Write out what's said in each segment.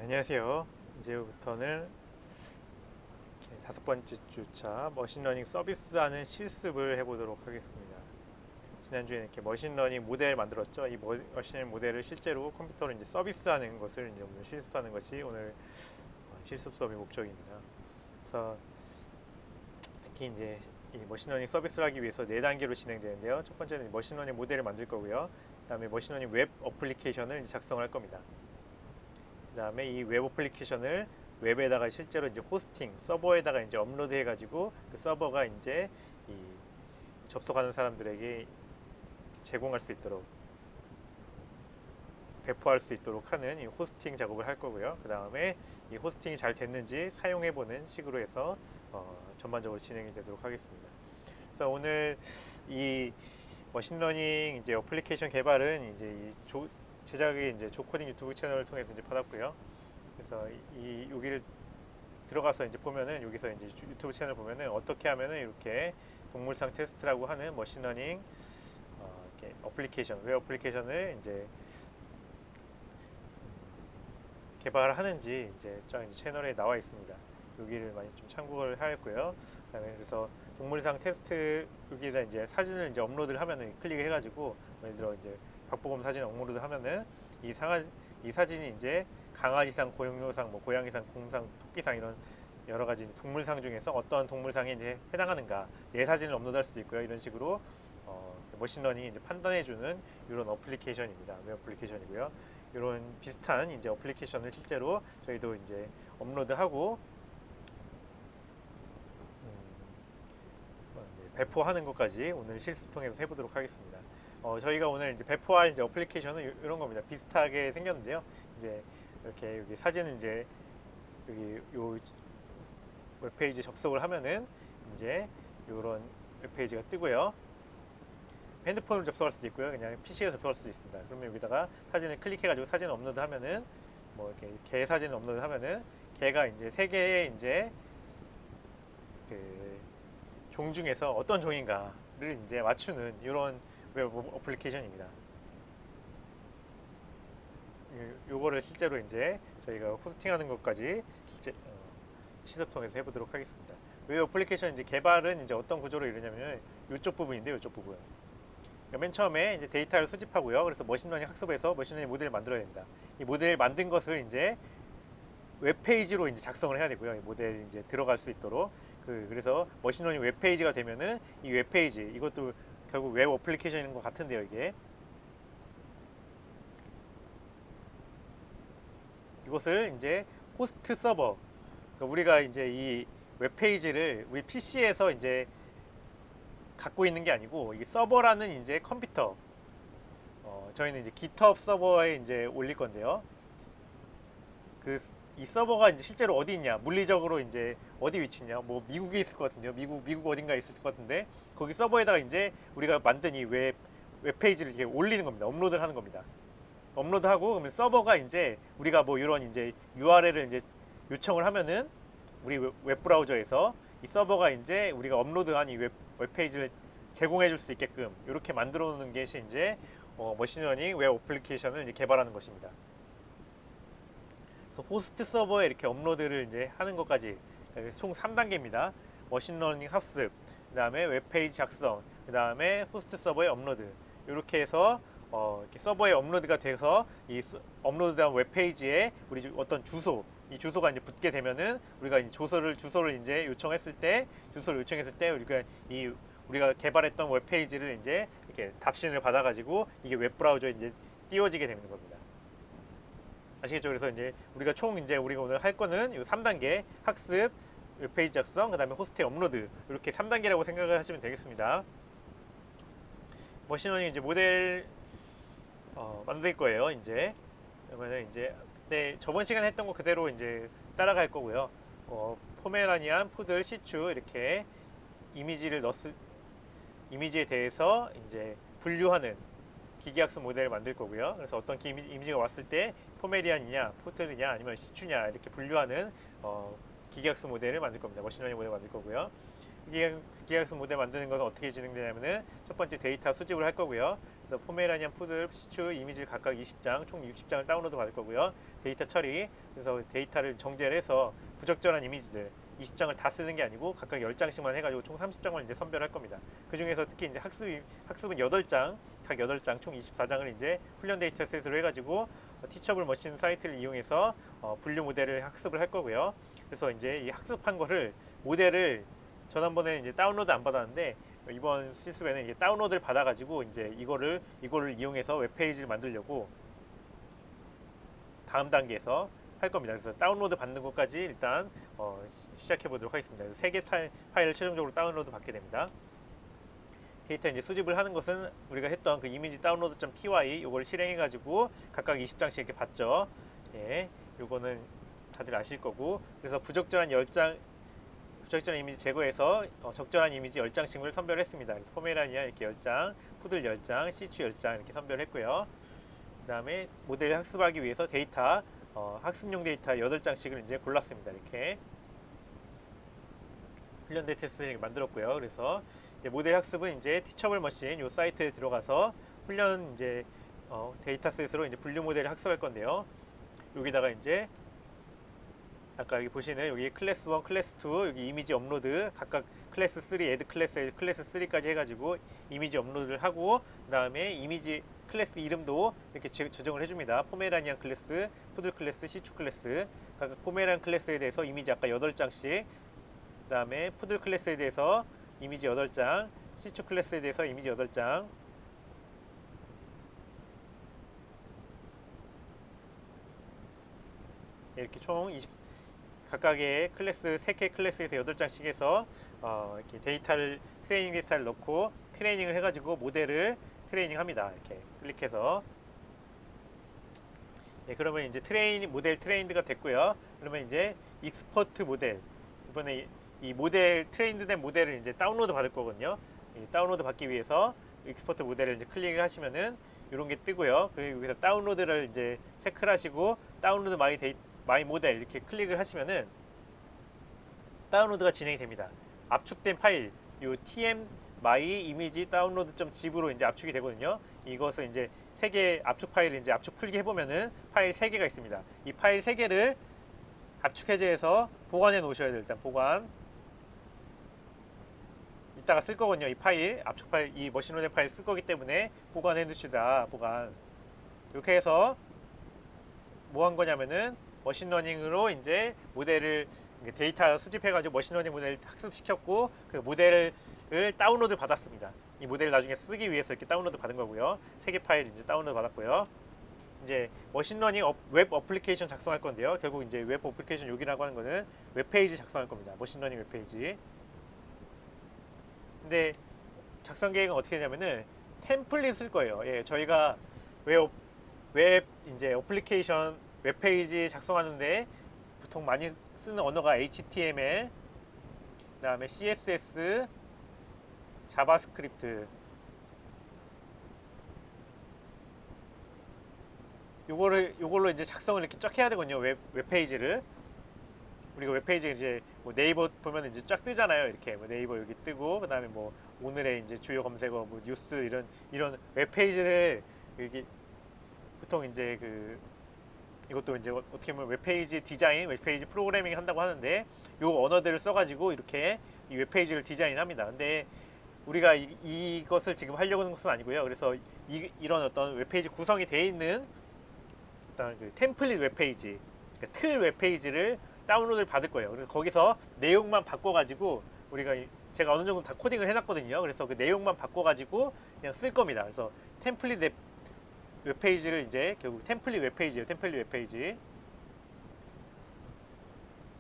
안녕하세요. 이제부터는 다섯 번째 주차 머신러닝 서비스하는 실습을 해보도록 하겠습니다. 지난주에 이렇게 머신러닝 모델 만들었죠. 이 머신러닝 모델을 실제로 컴퓨터로 이제 서비스하는 것을 이제 오늘 실습하는 것이 오늘 실습 수업의 목적입니다. 그래서 특히 이제 이 머신러닝 서비스를 하기 위해서 네 단계로 진행되는데요. 첫 번째는 머신러닝 모델을 만들 거고요. 그다음에 머신러닝 웹 어플리케이션을 이제 작성할 겁니다. 그다음에 이 웹 어플리케이션을 웹에다가 실제로 이제 호스팅 서버에다가 이제 업로드 해가지고 그 서버가 이제 이 접속하는 사람들에게 제공할 수 있도록 배포할 수 있도록 하는 이 호스팅 작업을 할 거고요. 그 다음에 이 호스팅이 잘 됐는지 사용해보는 식으로 해서 전반적으로 진행이 되도록 하겠습니다. 그래서 오늘 이 머신러닝 이제 어플리케이션 개발은 이제 제작이 이제 조코딩 유튜브 채널을 통해서 이제 받았고요. 그래서 여기를 들어가서 이제 보면은 여기서 이제 유튜브 채널 보면은 어떻게 하면은 이렇게 동물상 테스트라고 하는 머신러닝 이렇게 어플리케이션 웹 어플리케이션을 이제 개발하는지 이제 쫙 이제 채널에 나와 있습니다. 여기를 많이 좀 참고를 하였고요. 그다음에 그래서 동물상 테스트 여기에다 이제 사진을 이제 업로드를 하면은 클릭해가지고 예를 들어 이제 박보검 사진 업로드 하면은 이 사진이 이제 강아지상, 고양이상, 뭐 고양이상, 곰상, 토끼상 이런 여러 가지 동물상 중에서 어떤 동물상에 이제 해당하는가 내 사진을 업로드할 수도 있고요. 이런 식으로 머신러닝이 이제 판단해주는 이런 어플리케이션입니다. 웹 어플리케이션이고요. 이런 비슷한 이제 어플리케이션을 실제로 저희도 이제 업로드하고 배포하는 것까지 오늘 실습 통해서 해보도록 하겠습니다. 저희가 오늘 이제 배포할 이제 어플리케이션은 이런 겁니다. 비슷하게 생겼는데요. 이제 이렇게 여기 사진을 이제 여기 요 웹페이지 접속을 하면은 이제 이런 웹페이지가 뜨고요. 핸드폰으로 접속할 수도 있고요. 그냥 PC에 접속할 수도 있습니다. 그러면 여기다가 사진을 클릭해가지고 사진 업로드 하면은 뭐 이렇게 개 사진 업로드 하면은 개가 이제 세 개의 이제 그 종 중에서 어떤 종인가를 이제 맞추는 이런 웹 어플리케이션입니다. 요거를 실제로 이제 저희가 호스팅하는 것까지 실제 시습 통해서 해보도록 하겠습니다. 웹 어플리케이션 이제 개발은 이제 어떤 구조로 이루냐면 이쪽 부분인데 이쪽 부분. 그러니까 맨 처음에 이제 데이터를 수집하고요. 그래서 머신러닝 학습에서 머신러닝 모델을 만들어야 됩니다. 이 모델 만든 것을 이제 웹페이지로 이제 작성을 해야 되고요. 이 모델 이제 들어갈 수 있도록. 그래서 머신러닝 웹페이지가 되면은 이 웹페이지 이것도 결국 웹 어플리케이션인 것 같은데요. 이것을 이제 호스트 서버 그러니까 우리가 이제 이 웹페이지를 우리 PC에서 이제 갖고 있는 게 아니고 이 서버라는 이제 컴퓨터 저희는 이제 GitHub 서버에 이제 올릴 건데요. 이 서버가 이제 실제로 어디 있냐 물리적으로 이제 어디 위치 있냐 뭐 미국에 있을 것 같은데요. 미국 어딘가에 있을 것 같은데 거기 서버에다가 이제 우리가 만든 이 웹페이지를 이렇게 올리는 겁니다. 업로드를 하는 겁니다. 업로드하고 그러면 서버가 이제 우리가 뭐 이런 이제 URL을 이제 요청을 하면은 우리 웹브라우저에서 이 서버가 이제 우리가 업로드한 이 웹페이지를 제공해 줄 수 있게끔 이렇게 만들어 놓는 것이 이제 머신러닝 웹 어플리케이션을 이제 개발하는 것입니다. 그래서 호스트 서버에 이렇게 업로드를 이제 하는 것까지 총 3단계입니다. 머신러닝 학습, 그 다음에 웹페이지 작성, 그 다음에 호스트 서버에 업로드 이렇게 해서 이렇게 서버에 업로드가 돼서 이 업로드된 웹페이지에 우리 어떤 이 주소가 이제 붙게 되면은 우리가 이 주소를 이제 요청했을 때 우리가 개발했던 웹페이지를 이제 이렇게 답신을 받아가지고 이게 웹브라우저에 이제 띄워지게 되는 겁니다. 아시겠죠? 그래서 이제 우리가 우리가 오늘 할 거는 이 3단계 학습, 웹페이지 작성, 그 다음에 호스트에 업로드 이렇게 3단계라고 생각을 하시면 되겠습니다. 머신러닝 이제 모델 만들 거예요. 이제 그러면은 이제 그때 저번 시간에 했던 거 그대로 이제 따라갈 거고요. 포메라니안, 푸들, 시추 이렇게 이미지에 대해서 이제 분류하는 기계학습 모델을 만들 거고요. 그래서 어떤 이미지가 왔을 때 포메리안이냐, 푸들이냐, 아니면 시추냐 이렇게 분류하는 기계학습 모델을 만들 겁니다. 머신러닝 모델을 만들 거고요. 기계학습 모델 만드는 것은 어떻게 진행되냐면은 첫 번째 데이터 수집을 할 거고요. 그래서 포메라니안 푸들, 시추 이미지를 각각 20장, 총 60장을 다운로드 받을 거고요. 데이터 처리, 그래서 데이터를 정제를 해서 부적절한 이미지들 20장을 다 쓰는 게 아니고 각각 10장씩만 해가지고 총 30장을 이제 선별할 겁니다. 그 중에서 특히 이제 학습은 8장, 각 8장, 총 24장을 이제 훈련 데이터셋으로 해가지고 티처블 머신 사이트를 이용해서 분류 모델을 학습을 할 거고요. 그래서 이제 이 학습한 거를 모델을 전한번에 이제 다운로드 안 받았는데 이번 실습에는 이제 다운로드를 받아가지고 이제 이거를 이용해서 웹페이지를 만들려고 다음 단계에서 할 겁니다. 그래서 다운로드 받는 것까지 일단 시작해 보도록 하겠습니다. 3개 파일을 최종적으로 다운로드 받게 됩니다. 데이터 이제 수집을 하는 것은 우리가 했던 그 이미지 다운로드.py 요걸 실행해 가지고 각각 20장씩 이렇게 받죠. 예, 요거는 다들 아실 거고, 그래서 부적절한 이미지 제거해서 적절한 이미지 10장씩을 선별했습니다. 그래서 포메라니아 이렇게 10장, 푸들 10장, 시추 10장 이렇게 선별했고요. 그 다음에 모델을 학습하기 위해서 데이터 학습용 데이터 8장씩을 이제 골랐습니다. 이렇게 훈련 데이터셋을 만들었고요. 그래서 이제 모델 학습은 이제 티처블 머신 요 사이트에 들어가서 훈련 이제 데이터셋으로 이제 분류 모델을 학습할 건데요. 여기다가 이제 아까 여기 보시는 여기 클래스 1, 클래스 2 여기 이미지 업로드 각각 클래스 3, 애드 클래스 3까지 해가지고 이미지 업로드를 하고, 그 다음에 이미지 클래스 이름도 이렇게 저장을 해줍니다. 포메라니안 클래스, 푸들 클래스, 시추 클래스, 각각 포메라니안 클래스에 대해서 이미지 아까 8장씩, 그 다음에 푸들 클래스에 대해서 이미지 8장, 시추 클래스에 대해서 이미지 8장, 이렇게 총 20, 각각의 클래스 3개 클래스에서 8장씩 해서 이렇게 트레이닝 데이터를 넣고 트레이닝을 해가지고 모델을 트레이닝합니다. 이렇게 클릭해서 그러면 이제 모델 트레인드가 됐고요. 그러면 이제 익스퍼트 모델, 이번에 이 모델 트레인드된 모델을 이제 다운로드 받을 거거든요. 다운로드 받기 위해서 익스퍼트 모델을 이제 클릭을 하시면은 이런 게 뜨고요. 그리고 여기서 다운로드를 이제 체크를 하시고 다운로드 마이 모델 이렇게 클릭을 하시면은 다운로드가 진행이 됩니다. 압축된 파일, 요 tm my image download.zip으로 이제 압축이 되거든요. 이것을 이제 3개 압축 파일을 이제 압축 풀기 해보면은 파일 3개가 있습니다. 이 파일 3개를 압축 해제해서 보관해 놓으셔야 돼요. 일단 보관. 이따가 쓸 거거든요. 이 파일, 압축 파일, 이 머신러닝 파일 쓸 거기 때문에 보관해 두시다. 보관. 이렇게 해서 뭐 한 거냐면은 머신러닝으로 이제 모델을 데이터 수집해가지고 머신러닝 모델을 학습시켰고 그 모델을 다운로드 받았습니다. 이 모델을 나중에 쓰기 위해서 이렇게 다운로드 받은 거고요. 3개 파일 이제 다운로드 받았고요. 이제 머신러닝 웹 어플리케이션 작성할 건데요. 결국 이제 웹 어플리케이션 여기라고 하는 거는 웹페이지 작성할 겁니다. 머신러닝 웹페이지. 근데 작성 계획은 어떻게 되냐면은 템플릿 쓸 거예요. 예, 저희가 웹 이제 어플리케이션 웹페이지 작성하는데 보통 많이 쓰는 언어가 HTML, 그다음에 CSS, 자바스크립트. 요걸로 이제 작성을 이렇게 쫙 해야 되거든요. 웹페이지를. 우리가 웹페이지 이제 뭐 네이버 보면 이제 쫙 뜨잖아요. 이렇게 뭐 네이버 여기 뜨고, 그다음에 뭐 오늘의 이제 주요 검색어, 뭐 뉴스 이런 웹페이지를 여기 보통 이제 이것도 이제 어떻게 보면 웹페이지 디자인, 웹페이지 프로그래밍 한다고 하는데 요 언어들을 써가지고 이렇게 이 웹페이지를 디자인합니다. 근데 우리가 이것을 지금 하려고 하는 것은 아니고요. 그래서 이런 어떤 웹페이지 구성이 되어 있는 어떤 그 템플릿 웹페이지, 그러니까 틀 웹페이지를 다운로드를 받을 거예요. 그래서 거기서 내용만 바꿔가지고 제가 어느 정도 다 코딩을 해놨거든요. 그래서 그 내용만 바꿔가지고 그냥 쓸 겁니다. 그래서 템플릿 웹페이지를 이제 결국 템플릿 웹페이지예요. 템플릿 웹페이지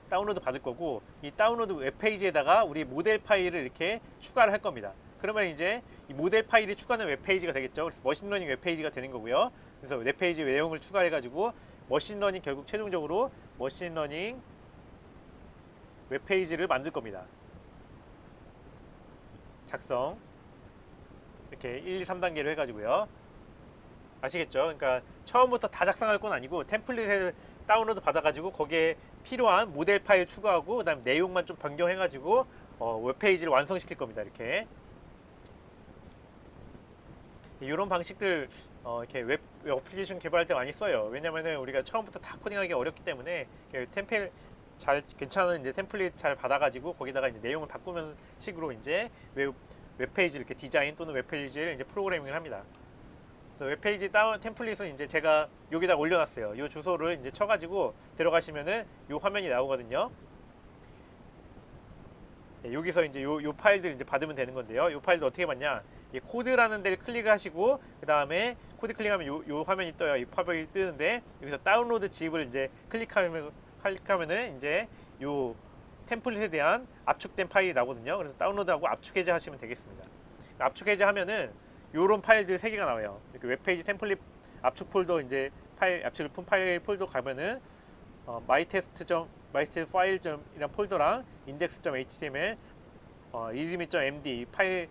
다운로드 받을 거고, 이 다운로드 웹페이지에다가 우리 모델 파일을 이렇게 추가를 할 겁니다. 그러면 이제 이 모델 파일이 추가된 웹페이지가 되겠죠. 그래서 머신러닝 웹페이지가 되는 거고요. 그래서 웹페이지 내용을 추가해가지고 머신러닝 결국 최종적으로 머신러닝 웹페이지를 만들 겁니다. 작성 이렇게 1, 2, 3단계로 해가지고요. 아시겠죠? 그러니까 처음부터 다 작성할 건 아니고 템플릿을 다운로드 받아가지고 거기에 필요한 모델 파일 추가하고 그다음 내용만 좀 변경해가지고 웹페이지를 완성시킬 겁니다. 이렇게 이런 방식들 이렇게 웹 어플리케이션 개발할 때 많이 써요. 왜냐면은 우리가 처음부터 다 코딩하기 어렵기 때문에 템플 잘 괜찮은 이제 템플릿 잘 받아가지고 거기다가 이제 내용을 바꾸는 식으로 이제 웹페이지 이렇게 디자인 또는 웹페이지를 이제 프로그래밍을 합니다. 그래서 웹페이지 다운 템플릿은 이제 제가 여기다 올려놨어요. 이 주소를 이제 쳐가지고 들어가시면은 이 화면이 나오거든요. 네, 여기서 이제 요 파일들 이제 받으면 되는 건데요. 요 파일도 어떻게 받냐? 이 코드라는 데를 클릭을 하시고 그 다음에 코드 클릭하면 요 화면이 떠요. 이 팝업이 뜨는데 여기서 다운로드 짚을 이제 클릭하면은 이제 요 템플릿에 대한 압축된 파일이 나오거든요. 그래서 다운로드하고 압축 해제하시면 되겠습니다. 압축 해제하면은 요런 파일들 3개가 나와요. 이렇게 웹페이지 템플릿 압축 폴더 이제 파일 압축을 푼 파일 폴더 가면은 myTest 파일이란 폴더랑 index.html readme.md 파일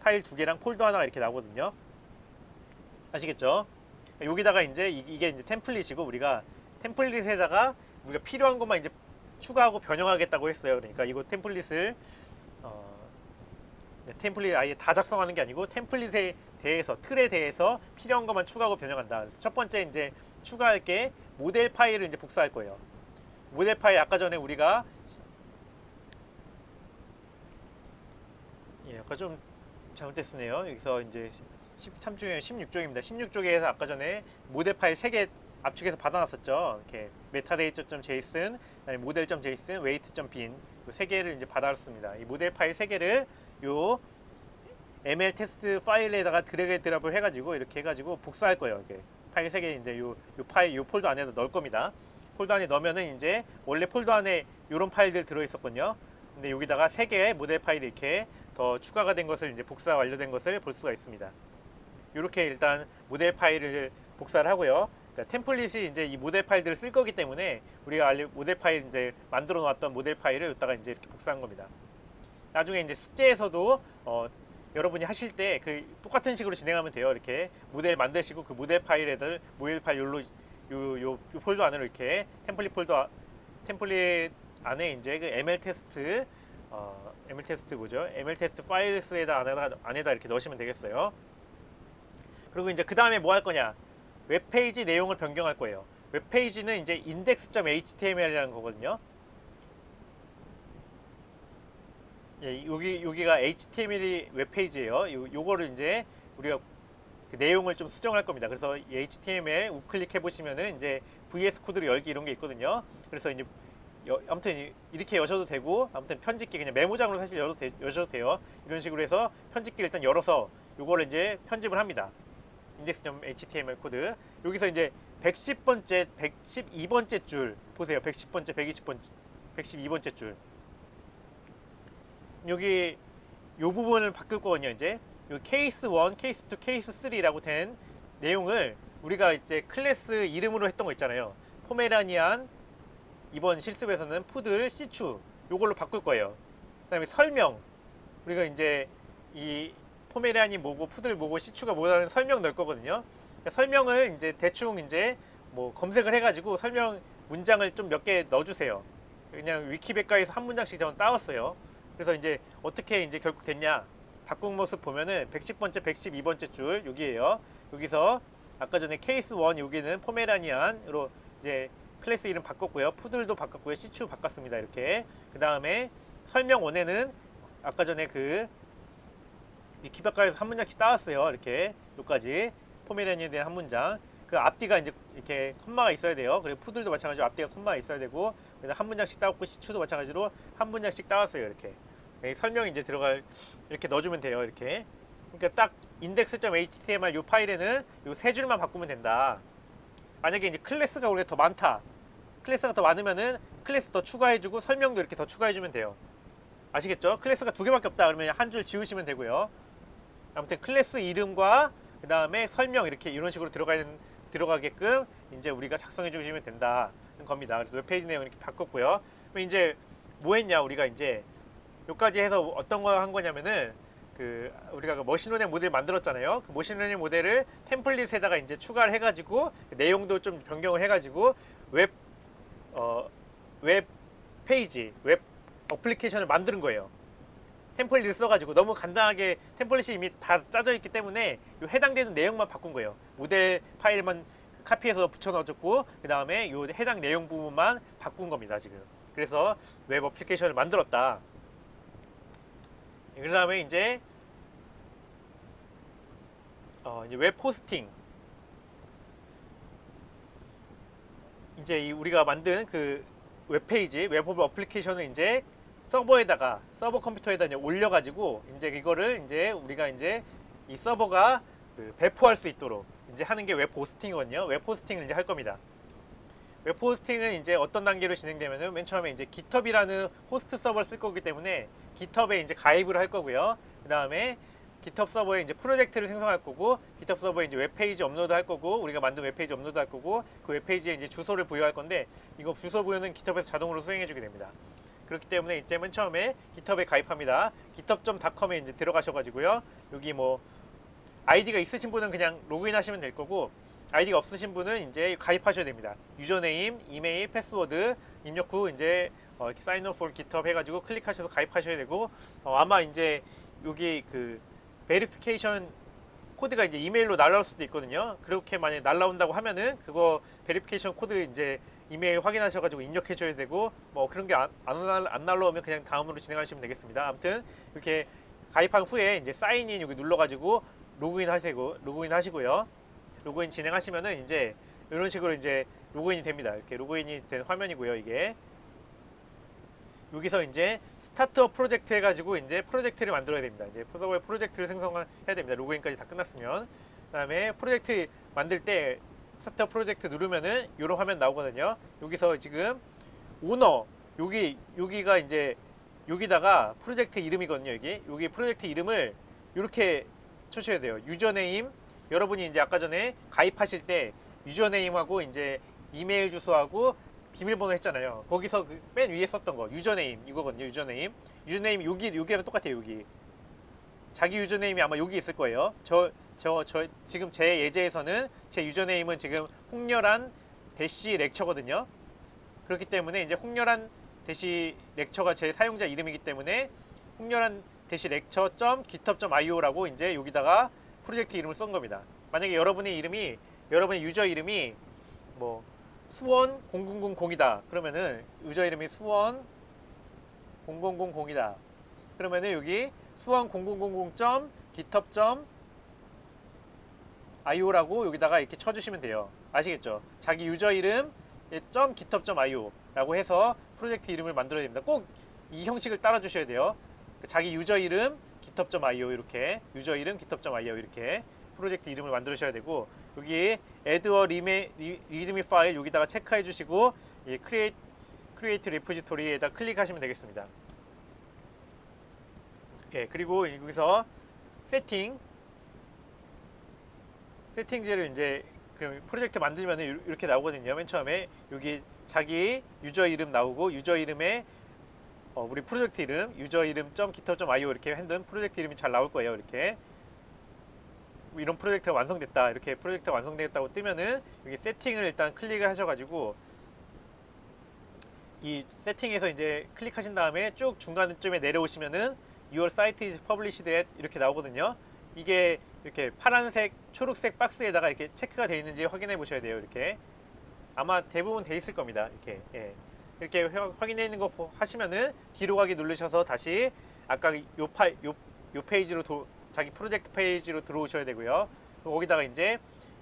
2개랑 폴더 하나가 이렇게 나오거든요. 아시겠죠? 여기다가 이제 이게 이제 템플릿이고 우리가 템플릿에다가 우리가 필요한 것만 이제 추가하고 변형하겠다고 했어요. 그러니까 이거 템플릿을 템플릿 아예 다 작성하는 게 아니고 템플릿에 대해서 틀에 대해서 필요한 것만 추가하고 변형한다. 그래서 첫 번째 이제 추가할 게 모델 파일을 이제 복사할 거예요. 모델 파일 아까 전에 우리가 아까 좀 잘못됐네요. 여기서 이제 13쪽에 16쪽입니다. 16쪽에서 아까 전에 모델 파일 3개 압축해서 받아놨었죠. 이렇게 metadata.json, 그다음에 model.json, weight.bin 세 개를 이제 받아놨습니다. 이 모델 파일 3개를 요 ml 테스트 파일에다가 드래그 드랍을 해가지고 이렇게 해가지고 복사할 거예요. 이렇게 파일 3개 이제 요 파일 요 폴더 안에 넣을 겁니다. 폴더 안에 넣으면은 이제 원래 폴더 안에 요런 파일들 들어 있었거든요. 근데 여기다가 3개의 모델 파일이 이렇게 더 추가가 된 것을 이제 복사 완료된 것을 볼 수가 있습니다. 이렇게 일단 모델 파일을 복사를 하고요. 그러니까 템플릿이 이제 이 모델 파일들을 쓸 거기 때문에 우리가 모델 파일 이제 만들어 놓았던 모델 파일을 여기다가 이제 이렇게 복사한 겁니다. 나중에 이제 숙제에서도 여러분이 하실 때 그 똑같은 식으로 진행하면 돼요. 이렇게 모델 만드시고 그 모델 파일에들 모델 파일 요 폴더 안으로 이렇게 템플릿 안에 이제 그 ML 테스트 뭐죠? ML 테스트 파일스에다 안에다 이렇게 넣으시면 되겠어요. 그리고 이제 그 다음에 뭐 할 거냐? 웹페이지 내용을 변경할 거예요. 웹페이지는 이제 index.html이라는 거거든요. 예, 여기가 HTML이 웹페이지예요. 요거를 이제 우리가 그 내용을 좀 수정할 겁니다. 그래서 HTML 우클릭 해보시면은 이제 VS 코드로 열기 이런 게 있거든요. 그래서 이제 아무튼 이렇게 여셔도 되고 아무튼 편집기 그냥 메모장으로 사실 여셔도 돼요. 이런 식으로 해서 편집기를 일단 열어서 요거를 이제 편집을 합니다. index.html 코드 여기서 이제 110번째, 112번째 줄 보세요. 110번째, 120번째, 112번째 줄 여기 요 부분을 바꿀 거거든요. 이제 요 케이스 1, 케이스 2, 케이스 3라고 된 내용을 우리가 이제 클래스 이름으로 했던 거 있잖아요. 포메라니안 이번 실습에서는 푸들, 시추 요걸로 바꿀 거예요. 그다음에 설명 우리가 이제 이 포메라니 뭐고 푸들 뭐고 시추가 뭐라는 설명 넣을 거거든요. 그러니까 설명을 이제 대충 이제 뭐 검색을 해가지고 설명 문장을 좀 몇 개 넣어주세요. 그냥 위키백과에서 한 문장씩 저는 따왔어요. 그래서 이제 어떻게 이제 결국 됐냐 바꾼 모습 보면은 110번째, 112번째 줄 여기에요. 여기서 아까 전에 케이스 1 여기는 포메라니안으로 이제 클래스 이름 바꿨고요. 푸들도 바꿨고요. 시추 바꿨습니다. 이렇게 그 다음에 설명 1에는 아까 전에 그 위키백과에서 한 문장씩 따왔어요. 이렇게 여기까지 포메라니안에 대한 한 문장. 그 앞뒤가 이제 이렇게 콤마가 있어야 돼요. 그리고 푸들도 마찬가지로 앞뒤가 콤마가 있어야 되고 그래서 한 문장씩 따왔고 시추도 마찬가지로 한 문장씩 따왔어요. 이렇게 설명이 이제 들어갈 이렇게 넣어주면 돼요. 이렇게 그러니까 딱 index.html 이 파일에는 이 세 줄만 바꾸면 된다. 만약에 이제 클래스가 우리가 더 많다. 클래스가 더 많으면은 클래스 더 추가해주고 설명도 이렇게 더 추가해주면 돼요. 아시겠죠? 클래스가 2개밖에 없다 그러면 한 줄 지우시면 되고요. 아무튼 클래스 이름과 그 다음에 설명 이렇게 이런 식으로 들어가게끔 이제 우리가 작성해 주시면 된다는 겁니다. 그래서 웹페이지 내용 이렇게 바꿨고요. 그럼 이제 뭐 했냐 우리가 이제 여기까지 해서 어떤 거 한 거냐면은 그 우리가 그 머신러닝 모델 만들었잖아요. 그 머신러닝 모델을 템플릿에다가 이제 추가를 해가지고 내용도 좀 변경을 해가지고 웹 페이지, 웹 어플리케이션을 만드는 거예요. 그러니까 웹 페이지, 웹 어플리케이션을 만드는 거예요. 그러니까 웹 페이지, 웹 어플리케이션을 만드는 거예요. 그러니까 웹 어플리케이션을 만드는 거예요. 그러니까 웹 페이지, 웹 어플리케이션을 만드는 거예요. 템플릿을 써가지고 너무 간단하게 템플릿이 이미 다 짜져 있기 때문에 요 해당되는 내용만 바꾼 거예요. 모델 파일만 카피해서 붙여 넣어줬고 그 다음에 요 해당 내용 부분만 바꾼 겁니다 지금. 그래서 웹 어플리케이션을 만들었다. 그 다음에 이제 이제 웹 호스팅, 이제 우리가 만든 그 웹페이지, 웹 어플리케이션을 이제 서버 컴퓨터에다 이제 올려가지고 이제 이거를 이제 우리가 이제 이 서버가 그 배포할 수 있도록 이제 하는 게 웹 호스팅이거든요. 웹 호스팅을 이제 할 겁니다. 웹 호스팅은 이제 어떤 단계로 진행되면은 맨 처음에 이제 GitHub이라는 호스트 서버를 쓸 거기 때문에 GitHub에 이제 가입을 할 거고요. 그 다음에 GitHub 서버에 이제 프로젝트를 생성할 거고, GitHub 서버에 이제 웹페이지 업로드 할 거고, 우리가 만든 웹페이지 업로드 할 거고, 그 웹페이지에 이제 주소를 부여할 건데, 이거 주소 부여는 GitHub에서 자동으로 수행해 주게 됩니다. 그렇기 때문에 이제 맨 처음에 GitHub에 가입합니다. github.com에 이제 들어가셔가지고요. 여기 뭐 아이디가 있으신 분은 그냥 로그인 하시면 될 거고, 아이디가 없으신 분은 이제 가입하셔야 됩니다. 유저네임, 이메일, 패스워드 입력 후 이제 이렇게 sign up for GitHub 해가지고 클릭하셔서 가입하셔야 되고, 아마 이제 여기 그 베리피케이션 코드가 이제 이메일로 날라올 수도 있거든요. 그렇게 만약에 날라온다고 하면은 그거 베리피케이션 코드 이제 이메일 확인하셔가지고 입력해 줘야 되고, 뭐 그런 게 안 날라오면 그냥 다음으로 진행하시면 되겠습니다. 아무튼 이렇게 가입한 후에 이제 사인인 여기 눌러가지고 로그인 하시고요. 로그인 진행하시면은 이제 이런 식으로 이제 로그인이 됩니다. 이렇게 로그인이 된 화면이고요. 이게 여기서 이제 스타트업 프로젝트 해가지고 이제 프로젝트를 만들어야 됩니다. 이제 서버에 프로젝트를 생성해야 됩니다. 로그인까지 다 끝났으면. 그다음에 프로젝트 만들 때 스타트업 프로젝트 누르면은 이런 화면 나오거든요. 여기서 지금 오너 여기가 이제 여기다가 프로젝트 이름이거든요. 여기 프로젝트 이름을 이렇게 쳐셔야 돼요. 유저네임, 여러분이 이제 아까 전에 가입하실 때 유저네임하고 이제 이메일 주소하고 비밀번호 했잖아요. 거기서 그 맨 위에 썼던 거 유저네임 이거거든요. 유저네임 여기랑 똑같아요. 여기 자기 유저네임이 아마 여기 있을 거예요. 저 지금 제 예제에서는 제 유저네임은 지금 홍렬한 대시 렉처거든요. 그렇기 때문에 이제 홍렬한 대시 렉처가 제 사용자 이름이기 때문에 홍렬한 대시 lecture.github.io라고 이제 여기다가 프로젝트 이름을 쓴 겁니다. 만약에 여러분의 유저 이름이 뭐 수원 0000이다. 그러면은 유저 이름이 수원 0000이다. 그러면은 여기 수원 0000.github.io라고 여기다가 이렇게 쳐주시면 돼요. 아시겠죠? 자기 유저 이름 .github.io라고 해서 프로젝트 이름을 만들어야 됩니다. 꼭 이 형식을 따라 주셔야 돼요. 자기 유저 이름 github.io 이렇게 유저 이름 github.io 이렇게 프로젝트 이름을 만드셔야 되고, 여기 add a readme 파일 여기다가 체크해 주시고 이 create repository에다 클릭하시면 되겠습니다. 예, 그리고 여기서 세팅지를 이제 그 프로젝트 만들면 이렇게 나오거든요. 맨 처음에 여기 자기 유저 이름 나오고, 유저 이름에 우리 프로젝트 이름 유저 이름 .github.io 이렇게 핸든 프로젝트 이름이 잘 나올 거예요. 이렇게 이런 프로젝트가 완성됐다, 이렇게 프로젝트가 완성됐다고 뜨면은 여기 세팅을 일단 클릭을 하셔가지고 이 세팅에서 이제 클릭하신 다음에 쭉 중간쯤에 내려오시면은 Your site is published at 이렇게 나오거든요. 이게 이렇게 파란색, 초록색 박스에다가 이렇게 체크가 되어 있는지 확인해 보셔야 돼요. 이렇게 아마 대부분 돼 있을 겁니다. 이렇게 이렇게 확인해 있는 거 하시면은 뒤로 가기 누르셔서 다시 아까 요 페이지로 자기 프로젝트 페이지로 들어오셔야 되고요. 거기다가 이제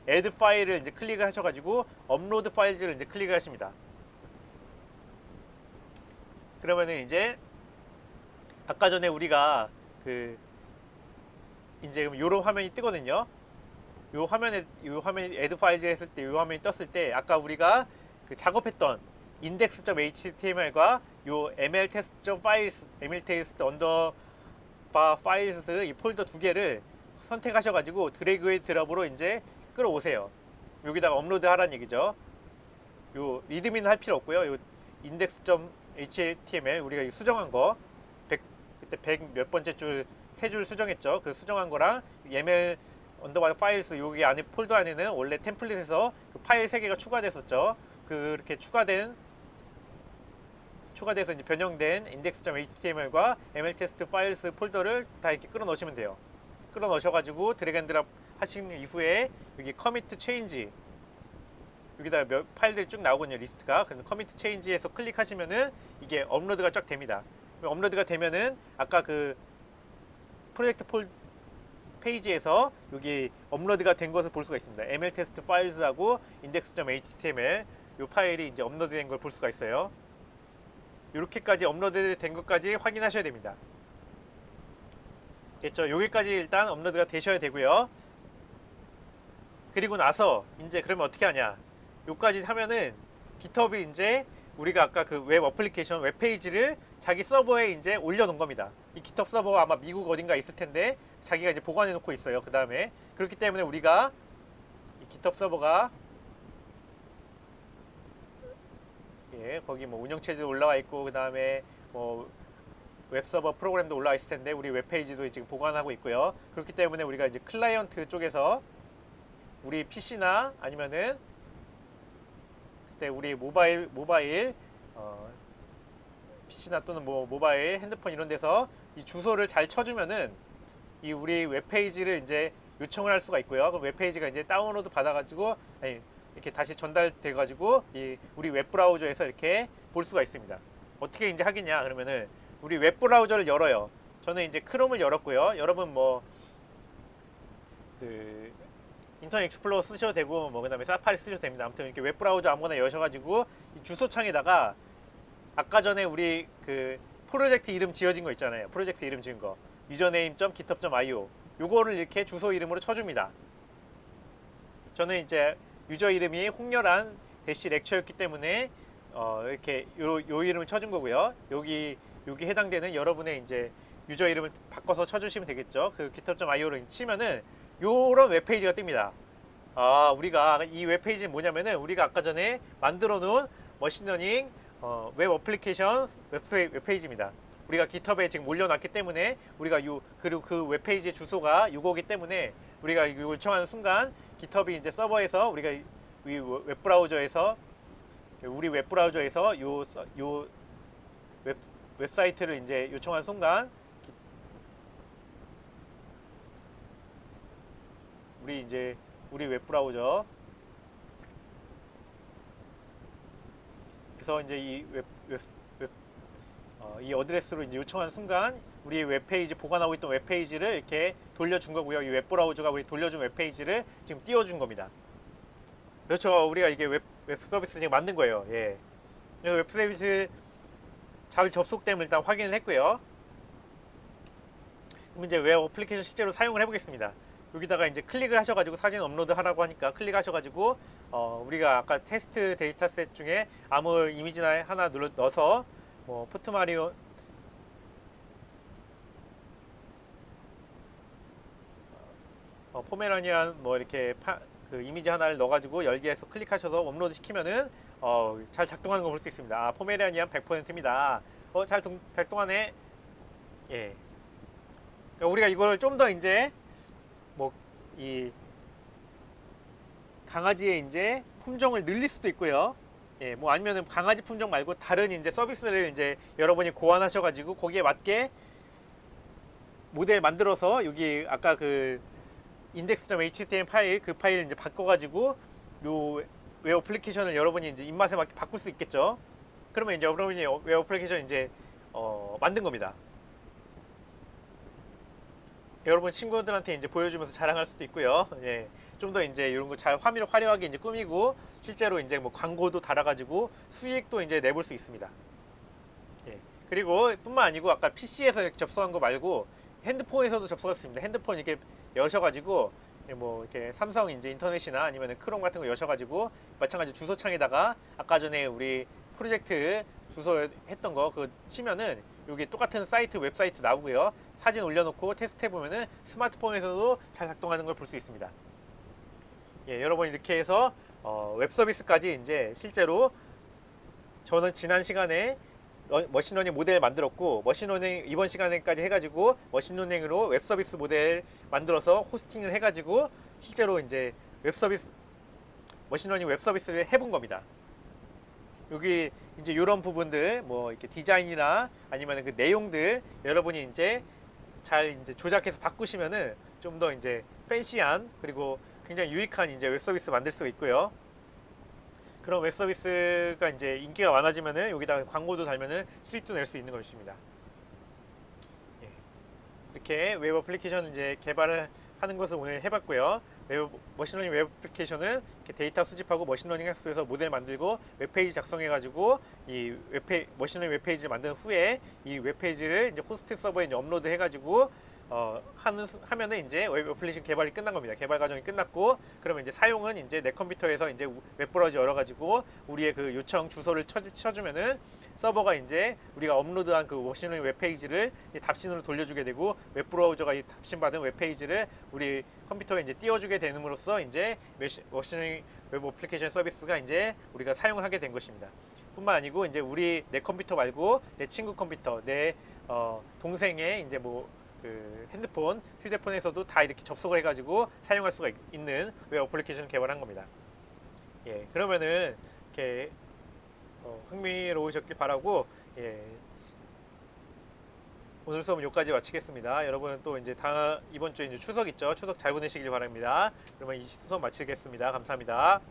add 파일을 이제 클릭을 하셔가지고 업로드 파일즈를 이제 클릭을 하십니다. 그러면은 이제 아까 전에 우리가 그 이제 요런 화면이 뜨거든요. 요 화면에 add 파일즈 했을 때 요 화면이 떴을 때 아까 우리가 그 작업했던 index.html과 요 mltest.files, mltest 언더바 파일스 이 폴더 두 개를 선택하셔가지고 드래그 앤 드롭으로 이제 끌어오세요. 여기다가 업로드 하라는 얘기죠. 요 리드미는 할 필요 없고요. 요 index.html 우리가 수정한 거 그때 100 몇 번째 줄 세 줄 수정했죠. 그 수정한 거랑 ml 언더바 파일스 여기 안에 폴더 안에는 원래 템플릿에서 그 파일 3개가 추가됐었죠. 그렇게 추가된 추가돼서 이제 변형된 index.html과 mltest 파일스 폴더를 다 이렇게 끌어 넣으시면 돼요. 끌어 넣으셔가지고 드래그 앤 드랍 하신 이후에 여기 commit change 여기다 몇 파일들이 쭉 나오거든요. 리스트가. 그래서 commit change에서 클릭하시면은 이게 업로드가 쫙 됩니다. 업로드가 되면은 아까 그 프로젝트 페이지에서 여기 업로드가 된 것을 볼 수가 있습니다. mltest 파일즈하고 index.html 이 파일이 이제 업로드된 걸 볼 수가 있어요. 이렇게까지 업로드된 것까지 확인하셔야 됩니다. 됐죠? 여기까지 일단 업로드가 되셔야 되고요. 그리고 나서 이제 그러면 어떻게 하냐? 여기까지 하면은 GitHub이 이제 우리가 아까 그 웹 어플리케이션 웹 페이지를 자기 서버에 이제 올려놓은 겁니다. 이 GitHub 서버가 아마 미국 어딘가 있을 텐데 자기가 이제 보관해 놓고 있어요. 그 다음에 그렇기 때문에 우리가 이 GitHub 서버가 거기 뭐 운영체제도 올라와 있고 그 다음에 뭐 웹서버 프로그램도 올라와 있을 텐데 우리 웹페이지도 지금 보관하고 있고요. 그렇기 때문에 우리가 이제 클라이언트 쪽에서 우리 PC나 아니면은 그때 우리 모바일 PC나 또는 뭐 모바일 핸드폰 이런 데서 이 주소를 잘 쳐주면은 이 우리 웹페이지를 이제 요청을 할 수가 있고요. 그럼 웹페이지가 이제 다운로드 받아가지고 이렇게 다시 전달돼가지고 이 우리 웹브라우저에서 이렇게 볼 수가 있습니다. 어떻게 이제 하겠냐 그러면은 우리 웹브라우저를 열어요. 저는 이제 크롬을 열었고요. 여러분 뭐 그 인터넷 익스플로러 쓰셔도 되고 뭐 그다음에 사파리 쓰셔도 됩니다. 아무튼 이렇게 웹브라우저 아무거나 여셔가지고 이 주소창에다가 아까 전에 우리 그 프로젝트 이름 지어진 거 있잖아요. 프로젝트 이름 지은 거 username.github.io 요거를 이렇게 주소 이름으로 쳐줍니다. 저는 이제 유저 이름이 홍렬한 대시 렉처였기 때문에 이렇게 요 이름을 쳐준 거고요. 여기 해당되는 여러분의 이제 유저 이름을 바꿔서 쳐주시면 되겠죠. 그 github.io를 치면은 요런 웹페이지가 뜹니다. 우리가 이 웹페이지는 뭐냐면은 우리가 아까 전에 만들어 놓은 머신러닝 웹 어플리케이션 웹페이지입니다. 우리가 GitHub에 지금 올려놨기 때문에 우리가 그리고 그 웹페이지의 주소가 요거기 때문에 우리가 이거 요청하는 순간 GitHub이 이제 서버에서 우리가 이 웹브라우저에서 요 웹사이트를 이제 요청한 순간 우리 웹브라우저 그래서 이제 이 어드레스로 이제 요청한 순간 우리 웹페이지 보관하고 있던 웹페이지를 이렇게 돌려준 거고요. 이 웹브라우저가 우리 돌려준 웹페이지를 지금 띄워준 겁니다. 그렇죠. 우리가 이게 웹 서비스 지금 만든 거예요. 예. 웹 서비스 잘 접속됨을 일단 확인을 했고요. 그럼 이제 웹 어플리케이션 실제로 사용을 해보겠습니다. 여기다가 이제 클릭을 하셔가지고 사진 업로드 하라고 하니까 클릭하셔가지고 우리가 아까 테스트 데이터셋 중에 아무 이미지나 하나 넣어서 뭐 포트마리오 포메라니안 뭐 이렇게 그 이미지 하나를 넣어가지고 열기해서 클릭하셔서 업로드 시키면은 잘 작동하는 거 볼 수 있습니다. 포메라니안 100%입니다. 잘 작동하네. 예. 우리가 이걸 좀 더 이제 뭐 이 강아지의 이제 품종을 늘릴 수도 있고요. 예, 뭐 아니면은 강아지 품종 말고 다른 이제 서비스를 이제 여러분이 고안하셔가지고 거기에 맞게 모델 만들어서 여기 아까 그 index.html 파일 그 파일 이제 바꿔가지고 요 웹 어플리케이션을 여러분이 이제 입맛에 맞게 바꿀 수 있겠죠. 그러면 이제 여러분이 웹 어플리케이션 이제 만든 겁니다. 여러분 친구들한테 이제 보여주면서 자랑할 수도 있고요. 예, 좀 더 이제 이런 거 잘 화려하게 이제 꾸미고 실제로 이제 뭐 광고도 달아가지고 수익도 이제 내볼 수 있습니다. 예, 그리고 뿐만 아니고 아까 PC에서 이렇게 접속한 거 말고 핸드폰에서도 접속할 수 있습니다. 핸드폰 이렇게 여셔가지고 뭐 이렇게 삼성 이제 인터넷이나 아니면 크롬 같은 거 여셔가지고 마찬가지 주소창에다가 아까 전에 우리 프로젝트 주소 했던 거 그거 치면은 여기 똑같은 사이트 웹사이트 나오고요. 사진 올려놓고 테스트 해보면은 스마트폰에서도 잘 작동하는 걸 볼 수 있습니다. 예, 여러분 이렇게 해서 웹 서비스까지 이제 실제로 저는 지난 시간에 머신러닝 모델 만들었고 머신러닝 이번 시간에까지 해가지고 머신러닝으로 웹 서비스 모델 만들어서 호스팅을 해가지고 실제로 이제 웹 서비스 머신러닝 웹 서비스를 해본 겁니다. 여기 이제 이런 부분들 뭐 이렇게 디자인이나 아니면 그 내용들 여러분이 이제 잘 이제 조작해서 바꾸시면은 좀 더 이제 팬시한 그리고 굉장히 유익한 이제 웹 서비스 만들 수가 있고요. 그런 웹 서비스가 이제 인기가 많아지면은 여기다가 광고도 달면은 수익도 낼 수 있는 것입니다. 예. 이렇게 웹 어플리케이션 이제 개발을 하는 것을 오늘 해봤고요. 머신러닝 웹 어플리케이션은 이렇게 데이터 수집하고 머신러닝 학습해서 모델 만들고 웹페이지 작성해가지고 이 머신러닝 웹페이지를 만든 후에 이 웹페이지를 이제 호스트 서버에 이제 업로드 해가지고 하면은 이제 웹 어플리케이션 개발이 끝난 겁니다. 개발 과정이 끝났고 그러면 이제 사용은 이제 내 컴퓨터에서 이제 웹브라우저 열어가지고 우리의 그 요청 주소를 쳐주면은 서버가 이제 우리가 업로드한 그 머신러닝 웹페이지를 답신으로 돌려주게 되고 웹브라우저가 이 답신받은 웹페이지를 우리 컴퓨터에 이제 띄워주게 됨으로써 이제 머신러닝 웹 어플리케이션 서비스가 이제 우리가 사용을 하게 된 것입니다. 뿐만 아니고 이제 내 컴퓨터 말고 내 친구 컴퓨터, 내 동생의 이제 그 핸드폰, 휴대폰에서도 다 이렇게 접속을 해가지고 사용할 수가 있는 웹 어플리케이션을 개발한 겁니다. 예, 그러면은 이렇게 흥미로우셨길 바라고 예, 오늘 수업은 여기까지 마치겠습니다. 여러분은 또 이제 이번 주에 이제 추석 있죠? 추석 잘 보내시길 바랍니다. 그러면 이 수업 마치겠습니다. 감사합니다.